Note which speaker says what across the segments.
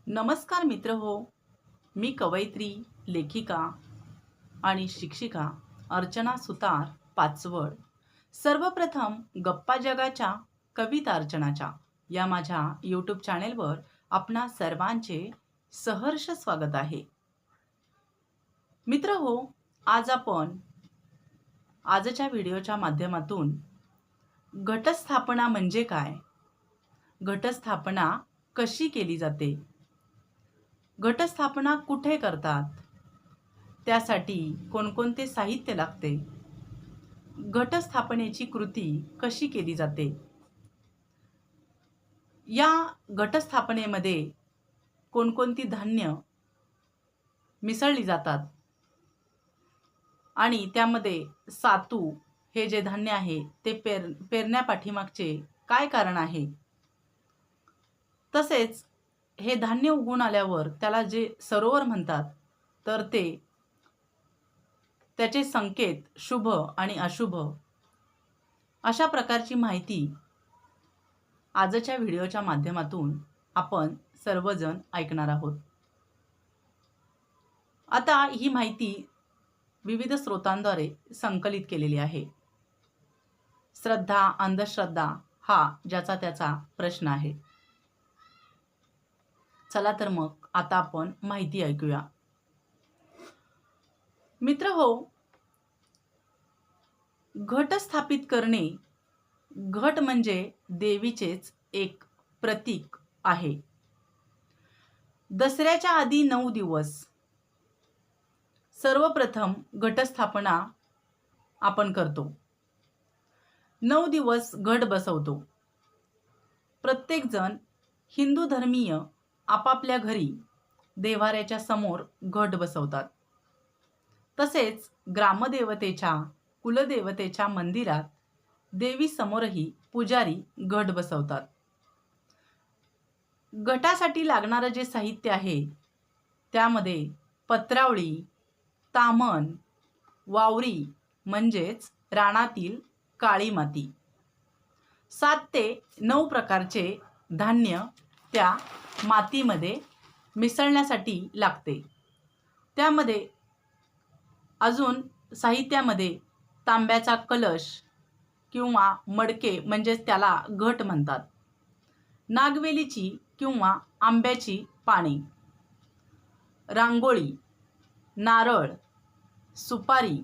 Speaker 1: नमस्कार मित्र हो. मी कवयित्री, लेखिका आणि शिक्षिका अर्चना सुतार पाचवड. सर्वप्रथम गप्पा जगाच्या कविता अर्चनाच्या या माझ्या यूट्यूब चॅनेलवर आपणा सर्वांचे सहर्ष स्वागत आहे. मित्र हो, आज आपण आजच्या व्हिडिओच्या माध्यमातून घटस्थापना म्हणजे काय, घटस्थापना कशी केली जाते, घटस्थापना कुठे करतात, त्यासाठी कोणकोणते साहित्य लागते, घटस्थापनेची कृती कशी केली जाते, या घटस्थापनेमध्ये कोणकोणती धान्य मिसळली जातात आणि त्यामध्ये सातू हे जे धान्य आहे ते पेरण्यापाठीमागचे काय कारण आहे, तसेच हे धान्य उगवून आल्यावर त्याला जे सरोवर म्हणतात तर त्याचे संकेत शुभ आणि अशुभ अशा प्रकारची माहिती आजच्या व्हिडिओच्या माध्यमातून आपण सर्वजण ऐकणार आहोत. आता ही माहिती विविध स्रोतांद्वारे संकलित केलेली आहे. श्रद्धा अंधश्रद्धा हा ज्याचा त्याचा प्रश्न आहे. चला तर मग आता आपण माहिती ऐकूया. मित्र हो, घट स्थापित करणे, घट म्हणजे देवीचेच एक प्रतीक आहे. दसऱ्याच्या आधी 9 दिवस सर्वप्रथम घटस्थापना आपण करतो. 9 दिवस घट बसवतो. प्रत्येक जण हिंदू धर्मीय आपापल्या घरी देव्हाऱ्याच्या समोर घट बसवतात. तसेच ग्रामदेवतेच्या कुलदेवतेच्या मंदिरात देवी समोरही पुजारी घट बसवतात. घटासाठी लागणारे जे साहित्य आहे त्यामध्ये पत्रावळी, ताम्हण, वावरी म्हणजेच रानातील काळी माती, 7 ते 9 प्रकारचे धान्य त्या मातीमध्ये मिसळण्यासाठी लागते. त्यामध्ये अजून साहित्यामध्ये तांब्याचा कलश किंवा मडके म्हणजेच त्याला घट म्हणतात, नागवेलीची किंवा आंब्याची पाने, रांगोळी, नारळ, सुपारी,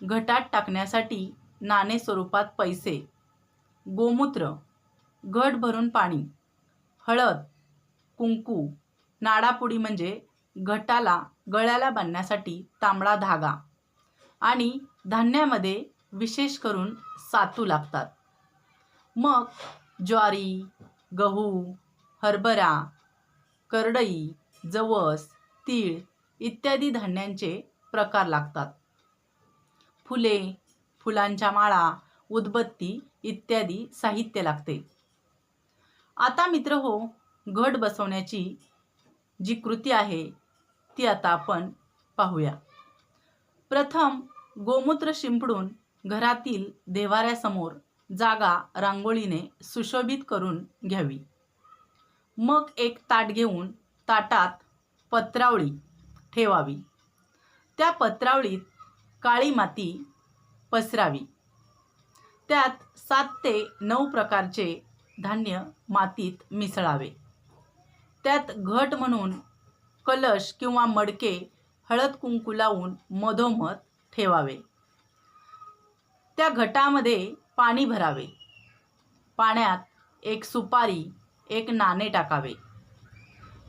Speaker 1: घटात टाकण्यासाठी नाणे स्वरूपात पैसे, गोमूत्र, घट भरून पाणी, हळद, कुंकू, नाडापुडी म्हणजे घटाला गळ्याला बांधण्यासाठी तांबडा धागा आणि धान्यामध्ये विशेष करून सातू लागतात. मग ज्वारी, गहू, हरभरा, करडई, जवस, तीळ इत्यादी धान्यांचे प्रकार लागतात. फुले, फुलांच्या माळा, उदबत्ती इत्यादी साहित्य लागते. आता मित्र हो, घट बसवण्याची जी कृती आहे ती आता आपण पाहूया. प्रथम गोमूत्र शिंपडून घरातील देव्हाऱ्यासमोर जागा रांगोळीने सुशोभित करून घ्यावी. मग एक ताट घेऊन ताटात पत्रावळी ठेवावी. त्या पत्रावळीत काळी माती पसरावी. त्यात 7 ते 9 प्रकारचे धान्य मातीत मिसळावे. त्यात घट म्हणून कलश किंवा मडके हळद कुंकू लावून मधोमध ठेवावे. त्या घटामध्ये पाणी भरावे. पाण्यात एक सुपारी, एक नाणे टाकावे.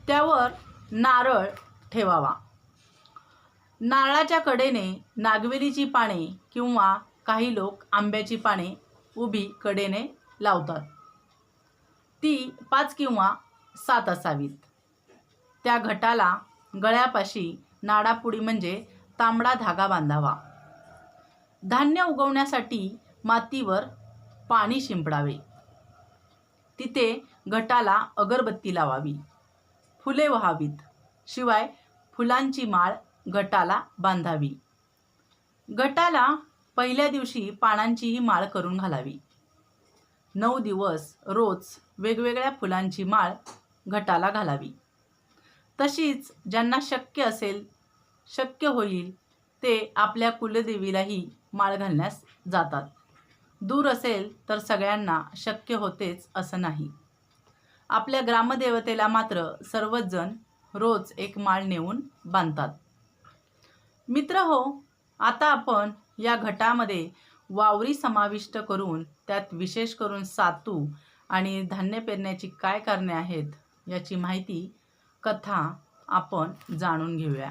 Speaker 1: त्यावर नारळ ठेवावा. नारळाच्या कडेने नागवेलीची पाने किंवा काही लोक आंब्याची पाने उभी कडेने लावतात. ती 5 किंवा 7 असावीत. त्या घटाला गळ्यापाशी नाडापुडी म्हणजे तांबडा धागा बांधावा. धान्य उगवण्यासाठी मातीवर पाणी शिंपडावे. तिथे घटाला अगरबत्ती लावावी. फुले व्हावीत. शिवाय फुलांची माळ घटाला बांधावी. घटाला पहिल्या दिवशी पानांचीही माळ करून घालावी. 9 दिवस रोज वेगवेगळ्या फुलांची माळ घटाला घालावी. तशीच ज्यांना शक्य होईल ते आपल्या कुलदेवीलाही माळ घालण्यास जातात. दूर असेल तर सगळ्यांना शक्य होतेच असं नाही. आपल्या ग्रामदेवतेला मात्र सर्वच जण रोज एक माळ नेऊन बांधतात. मित्रहो, आता आपण या घटामध्ये वावरी समाविष्ट करून त्यात विशेष करून सातू आणि धान्य पेरण्याची काय कारणे आहेत याची माहिती, कथा आपण जाणून घेऊया.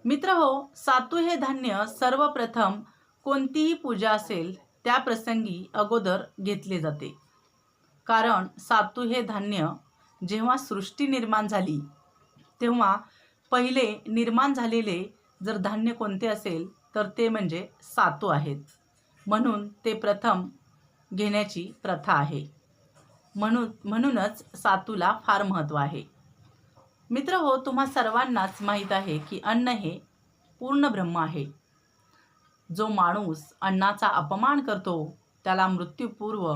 Speaker 1: मित्रहो, सातू हे धान्य सर्वप्रथम कोणतीही पूजा असेल त्या प्रसंगी अगोदर घेतले जाते. कारण सातू हे धान्य जेव्हा सृष्टी निर्माण झाली तेव्हा पहिले निर्माण झालेले जर धान्य कोणते असेल तर ते म्हणजे सातू आहेत. म्हणून ते प्रथम घेण्याची प्रथा आहे. म्हणूनच सातूला फार महत्त्व आहे. मित्रहो, तुम्हा सर्वांनाच माहीत आहे की अन्न हे पूर्ण ब्रह्म आहे. जो माणूस अन्नाचा अपमान करतो त्याला मृत्यूपूर्व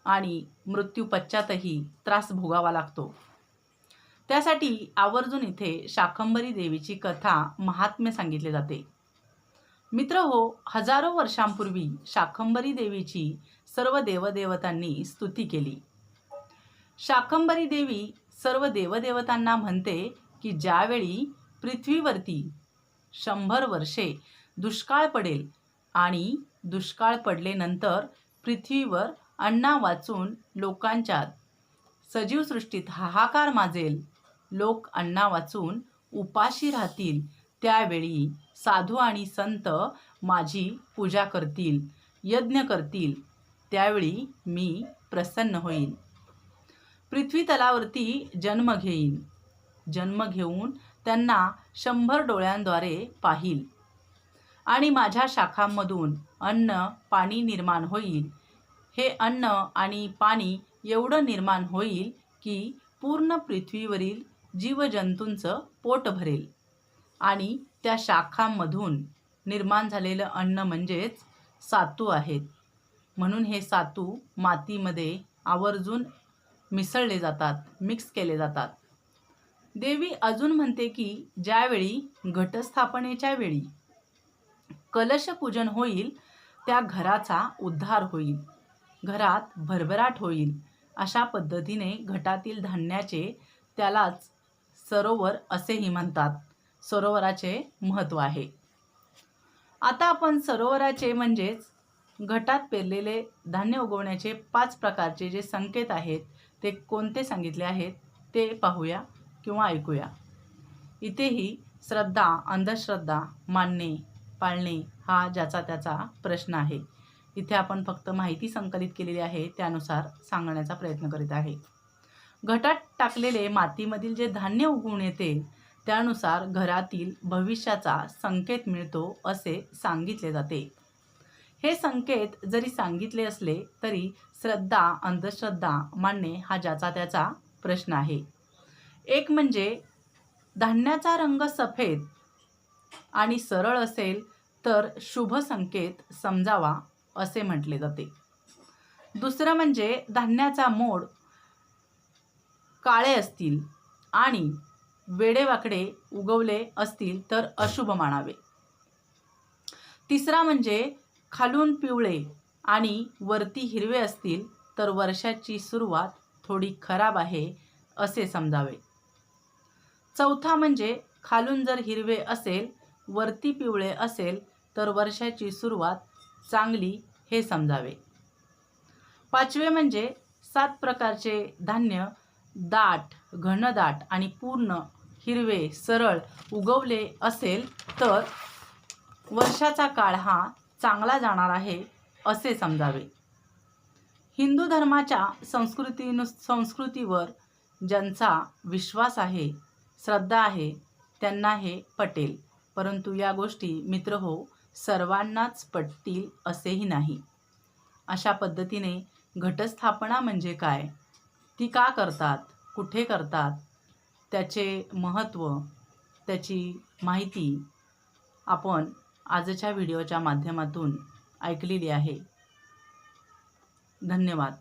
Speaker 1: आणि मृत्यूपश्चातही त्रास भोगावा लागतो. त्यासाठी आवर्जून इथे शाकंभरी देवीची कथा महात्म्य सांगितले जाते. मित्रहो, हजारो वर्षांपूर्वी शाकंभरी देवीची सर्व देवदेवतांनी स्तुती केली. शाकंभरी देवी सर्व देवदेवतांना म्हणते की ज्यावेळी पृथ्वीवरती 100 वर्षे दुष्काळ पडेल आणि दुष्काळ पडल्यानंतर पृथ्वीवर अन्ना वाचून लोकांच्या सजीव सृष्टीत हाहाकार माजेल, लोक अन्ना वाचून उपाशी राहतील, त्यावेळी साधू आणि संत माझी पूजा करतील, यज्ञ करतील, त्यावेळी मी प्रसन्न होईन. पृथ्वी तलावरती जन्म घेईन. जन्म घेऊन त्यांना 100 डोळ्यांद्वारे पाहील आणि माझ्या शाखांमधून अन्न पाणी निर्माण होईल. हे अन्न आणि पाणी एवढं निर्माण होईल की पूर्ण पृथ्वीवरील जीवजंतूंचं पोट भरेल आणि त्या शाखांमधून निर्माण झालेलं अन्न म्हणजेच सातू आहेत. म्हणून हे सातू मातीमध्ये आवर्जून मिसळले जातात, मिक्स केले जातात. देवी अजून म्हणते की ज्यावेळी घटस्थापनेच्या वेळी कलशपूजन होईल त्या घराचा उद्धार होईल, घरात भरभराट होईल. अशा पद्धतीने घटातील धान्याचे त्यालाच सरोवर असेही म्हणतात. सरोवराचे महत्त्व आहे. आता आपण सरोवराचे म्हणजेच घटात पेरलेले धान्य उगवण्याचे 5 प्रकारचे जे संकेत आहेत ते कोणते सांगितले आहेत ते पाहूया किंवा ऐकूया. इथेही श्रद्धा अंधश्रद्धा मानणे पाळणे हा ज्याचा त्याचा प्रश्न आहे. इथे आपण फक्त माहिती संकलित केलेली आहे त्यानुसार सांगण्याचा प्रयत्न करीत आहे. घटात टाकलेले मातीमधील जे धान्य उगवून येते त्यानुसार घरातील भविष्याचा संकेत मिळतो असे सांगितले जाते. हे संकेत जरी सांगितले असले तरी श्रद्धा अंधश्रद्धा मानणे हा ज्याचा त्याचा प्रश्न आहे. एक म्हणजे धान्याचा रंग सफेद आणि सरळ असेल तर शुभ संकेत समजावा असे म्हटले जाते. दुसरं म्हणजे धान्याचा मोड काळे असतील आणि वेडेवाकडे उगवले असतील तर अशुभ मानावे. तिसरा म्हणजे खालून पिवळे आणि वरती हिरवे असतील तर वर्षाची सुरुवात थोडी खराब आहे असे समजावे. चौथा म्हणजे खालून जर हिरवे असेल वरती पिवळे असेल तर वर्षाची सुरुवात चांगली हे समजावे. पाचवे म्हणजे 7 प्रकारचे धान्य दाट घनदाट आणि पूर्ण हिरवे सरळ उगवले असेल तर वर्षाचा काळ हा चांगला जाणार आहे असे समजावे. हिंदू धर्माच्या संस्कृतीवर ज्यांचा विश्वास आहे श्रद्धा आहे त्यांना हे पटेल. परंतु या गोष्टी मित्रहो सर्वांनाच पटतील असेही नाही. अशा पद्धतीने घटस्थापना म्हणजे काय, ती का करतात, कुठे करतात, त्याचे महत्त्व त्याची माहिती आपण आजच्या व्हिडिओच्या माध्यमातून ऐकलेली आहे. धन्यवाद.